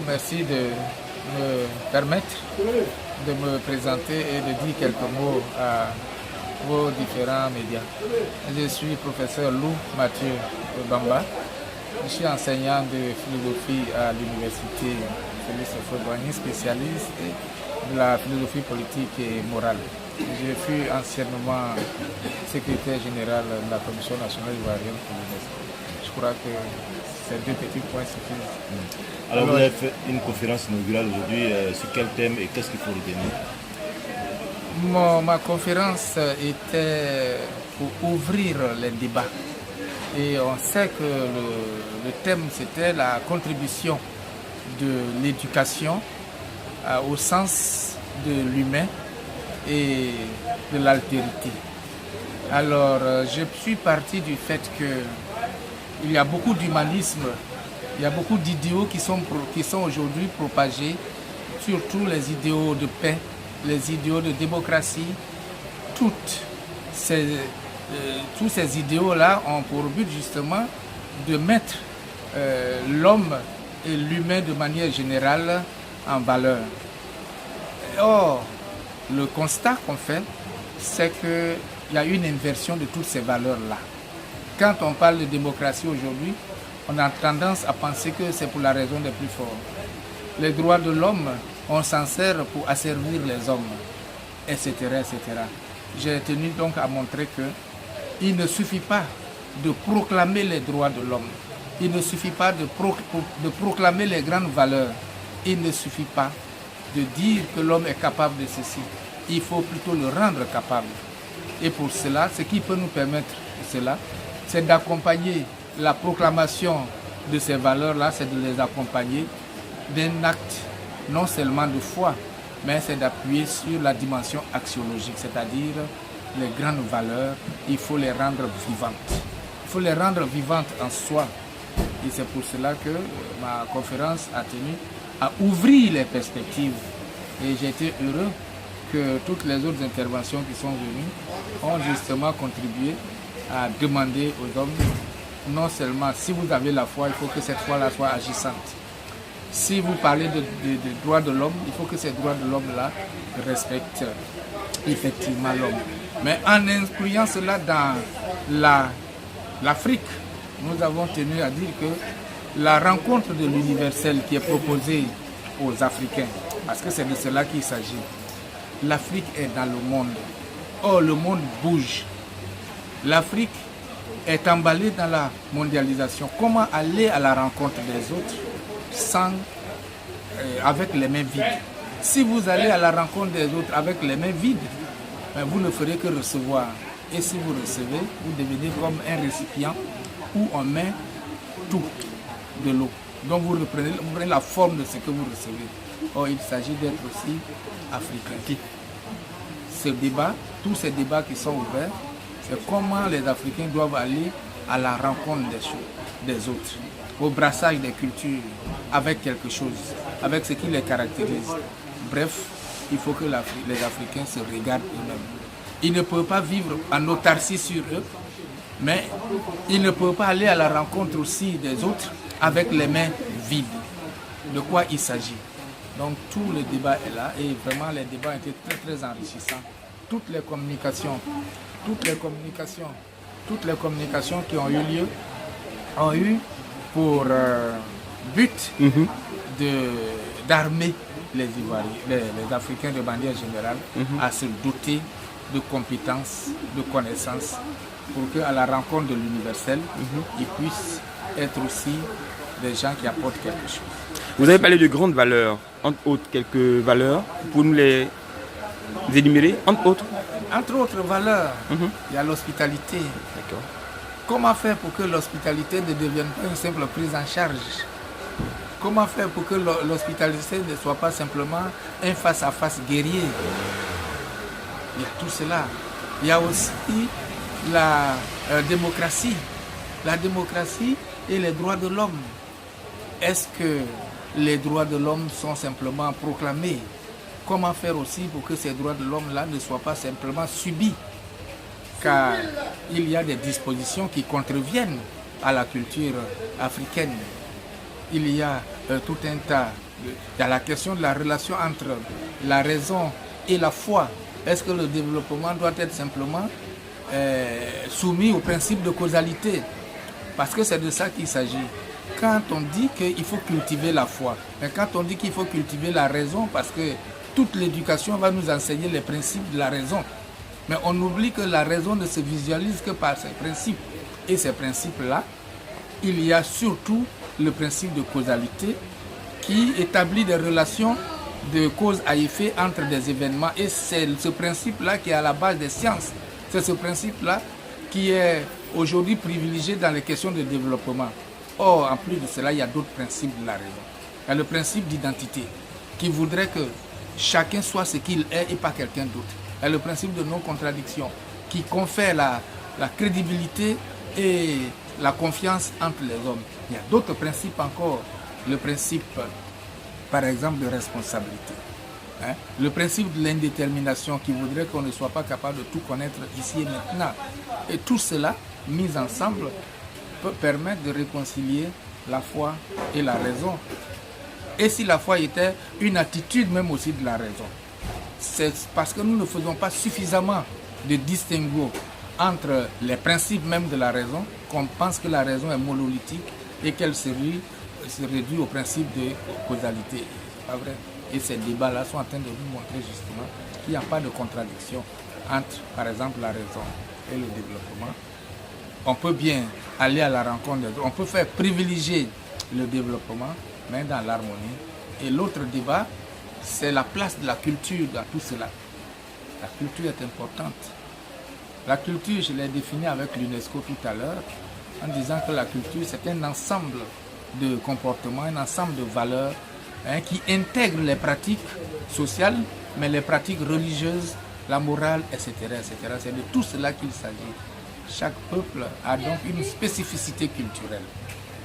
Merci de me permettre de me présenter et de dire quelques mots à vos différents médias. Je suis professeur Lou Mathieu Bamba. Je suis enseignant de philosophie à l'université Félix Houphouët-Boigny, spécialiste de la philosophie politique et morale. Je fus anciennement secrétaire général de la Commission nationale ivoirienne pour l'UNESCO. Je crois que ces deux petits points suffisent. Alors vous avez fait une conférence inaugurale aujourd'hui, sur quel thème et qu'est-ce qu'il faut retenir? Ma conférence était pour ouvrir les débats. Et on sait que le thème c'était la contribution de l'éducation au sens de l'humain et de l'altérité. Alors je suis parti du fait qu'il y a beaucoup d'humanisme, il y a beaucoup d'idéaux qui sont aujourd'hui propagés, surtout les idéaux de paix, les idéaux de démocratie. Tous ces idéaux-là ont pour but justement de mettre l'homme et l'humain de manière générale en valeur. Or, le constat qu'on fait, c'est qu'il y a une inversion de toutes ces valeurs-là. Quand on parle de démocratie aujourd'hui, on a tendance à penser que c'est pour la raison des plus forts. Les droits de l'homme, on s'en sert pour asservir les hommes, etc., etc. J'ai tenu donc à montrer qu'il ne suffit pas de proclamer les droits de l'homme. Il ne suffit pas de proclamer les grandes valeurs. Il ne suffit pas de dire que l'homme est capable de ceci. Il faut plutôt le rendre capable. Et pour cela, ce qui peut nous permettre cela, c'est d'accompagner la proclamation de ces valeurs-là, c'est de les accompagner d'un acte non seulement de foi, mais c'est d'appuyer sur la dimension axiologique, c'est-à-dire les grandes valeurs, il faut les rendre vivantes. Il faut les rendre vivantes en soi. Et c'est pour cela que ma conférence a tenu à ouvrir les perspectives. Et j'ai été heureux que toutes les autres interventions qui sont venues ont justement contribué à demander aux hommes, non seulement si vous avez la foi, il faut que cette foi-là soit agissante. Si vous parlez de droits de l'homme, il faut que ces droits de l'homme-là respectent effectivement l'homme. Mais en incluant cela dans l'Afrique, nous avons tenu à dire que la rencontre de l'universel qui est proposée aux Africains, parce que c'est de cela qu'il s'agit, l'Afrique est dans le monde. Or, le monde bouge. L'Afrique est emballée dans la mondialisation. Comment aller à la rencontre des autres avec les mains vides? Si vous allez à la rencontre des autres avec les mains vides, vous ne ferez que recevoir. Et si vous recevez, vous devenez comme un récipient où on met tout de l'eau. Donc vous prenez la forme de ce que vous recevez. Or, il s'agit d'être aussi africain. Ce débat, tous ces débats qui sont ouverts, c'est comment les Africains doivent aller à la rencontre des autres, au brassage des cultures, avec quelque chose, avec ce qui les caractérise. Bref, il faut que les Africains se regardent eux-mêmes. Ils ne peuvent pas vivre en autarcie sur eux, mais ils ne peuvent pas aller à la rencontre aussi des autres avec les mains vides. De quoi il s'agit? Donc tout le débat est là et vraiment les débats ont été très très enrichissants. Toutes les communications qui ont eu lieu ont eu pour but d'armer les Ivoiriens, les Africains de manière générale, à se doter de compétences, de connaissances, pour qu'à la rencontre de l'universel, ils puissent être aussi des gens qui apportent quelque chose. Vous avez parlé de grandes valeurs, entre autres quelques valeurs, pour nous les énumérer, entre autres. Entre autres valeurs, il y a l'hospitalité. D'accord. Comment faire pour que l'hospitalité ne devienne pas une simple prise en charge? Comment faire pour que l'hospitalité ne soit pas simplement un face-à-face guerrier? Il y a tout cela. Il y a aussi la démocratie. La démocratie et les droits de l'homme. Est-ce que les droits de l'homme sont simplement proclamés comment faire aussi pour que ces droits de l'homme-là ne soient pas simplement subis, car il y a des dispositions qui contreviennent à la culture africaine. Il y a tout un tas. Il y a la question de la relation entre la raison et la foi. Est-ce que le développement doit être simplement soumis au principe de causalité? Parce que c'est de ça qu'il s'agit. Quand on dit qu'il faut cultiver la foi, mais quand on dit qu'il faut cultiver la raison, parce que toute l'éducation va nous enseigner les principes de la raison, mais on oublie que la raison ne se visualise que par ses principes. Et ces principes-là, il y a surtout le principe de causalité qui établit des relations de cause à effet entre des événements. Et c'est ce principe-là qui est à la base des sciences. C'est ce principe-là qui est aujourd'hui privilégié dans les questions de développement. Or, en plus de cela, il y a d'autres principes de la raison. Il y a le principe d'identité qui voudrait que chacun soit ce qu'il est et pas quelqu'un d'autre. Il y a le principe de non-contradiction qui confère la crédibilité et la confiance entre les hommes. Il y a d'autres principes encore. Le principe, par exemple, de responsabilité. Le principe de l'indétermination qui voudrait qu'on ne soit pas capable de tout connaître ici et maintenant. Et tout cela, mis ensemble, peut permettre de réconcilier la foi et la raison. Et si la foi était une attitude même aussi de la raison, c'est parce que nous ne faisons pas suffisamment de distinguo entre les principes même de la raison, qu'on pense que la raison est monolithique et qu'elle se réduit au principe de causalité. C'est pas vrai. Et ces débats-là sont en train de nous montrer justement qu'il n'y a pas de contradiction entre, par exemple, la raison et le développement. On peut bien aller à la rencontre des autres, on peut faire privilégier le développement, mais dans l'harmonie. Et l'autre débat, c'est la place de la culture dans tout cela. La culture est importante. La culture, je l'ai définie avec l'UNESCO tout à l'heure, en disant que la culture, c'est un ensemble de comportements, un ensemble de valeurs qui intègrent les pratiques sociales, mais les pratiques religieuses, la morale, etc. etc. C'est de tout cela qu'il s'agit. Chaque peuple a donc une spécificité culturelle.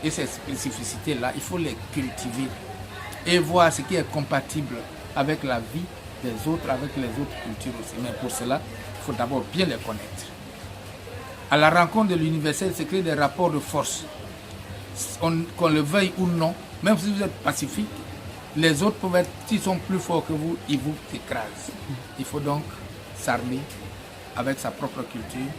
Et ces spécificités-là, il faut les cultiver et voir ce qui est compatible avec la vie des autres, avec les autres cultures aussi. Mais pour cela, il faut d'abord bien les connaître. À la rencontre de l'universel, se créent des rapports de force. Qu'on le veuille ou non, même si vous êtes pacifique, les autres peuvent être, s'ils sont plus forts que vous, ils vous écrasent. Il faut donc s'armer avec sa propre culture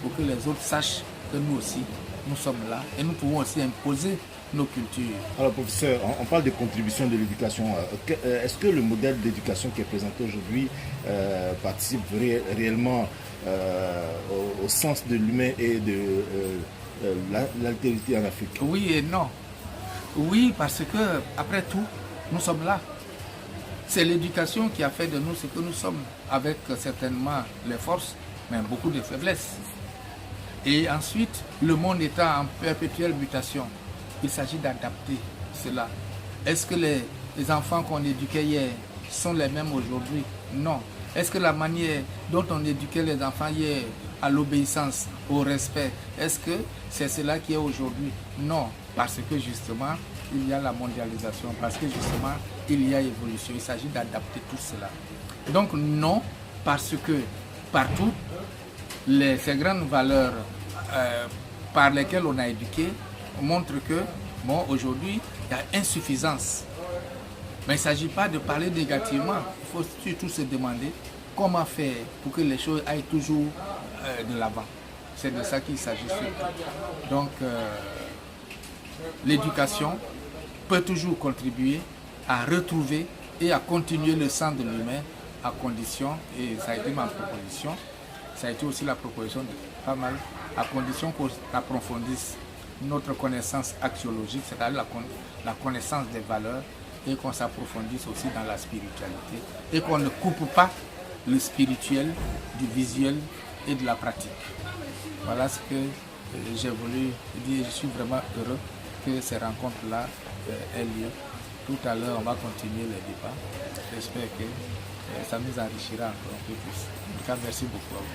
pour que les autres sachent que nous aussi, nous sommes là et nous pouvons aussi imposer nos cultures. Alors professeur, on parle de contribution de l'éducation. Est-ce que le modèle d'éducation qui est présenté aujourd'hui participe réellement au sens de l'humain et de l'altérité en Afrique? Oui et non. Oui, parce que, après tout, nous sommes là. C'est l'éducation qui a fait de nous ce que nous sommes, avec certainement les forces, mais beaucoup de faiblesses. Et ensuite, le monde étant en perpétuelle mutation, il s'agit d'adapter cela. Est-ce que les enfants qu'on éduquait hier sont les mêmes aujourd'hui? Non. Est-ce que la manière dont on éduquait les enfants hier à l'obéissance, au respect, est-ce que c'est cela qui est aujourd'hui? Non. Parce que justement, il y a la mondialisation, parce que justement, il y a évolution. Il s'agit d'adapter tout cela. Donc non, parce que partout, ces grandes valeurs par lesquelles on a éduqué montrent que, bon, aujourd'hui, il y a insuffisance. Mais il ne s'agit pas de parler négativement. Il faut surtout se demander comment faire pour que les choses aillent toujours de l'avant. C'est de ça qu'il s'agit surtout. Donc, l'éducation peut toujours contribuer à retrouver et à continuer le sens de l'humain à condition, et ça a été ma proposition, ça a été aussi la proposition de pas mal, à condition qu'on approfondisse notre connaissance axiologique, c'est-à-dire la connaissance des valeurs, et qu'on s'approfondisse aussi dans la spiritualité, et qu'on ne coupe pas le spirituel du visuel et de la pratique. Voilà ce que j'ai voulu dire. Je suis vraiment heureux que ces rencontres-là aient lieu. Tout à l'heure, on va continuer les débats. J'espère que ça nous enrichira encore un peu plus. En tout cas, merci beaucoup à vous.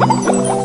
Merci.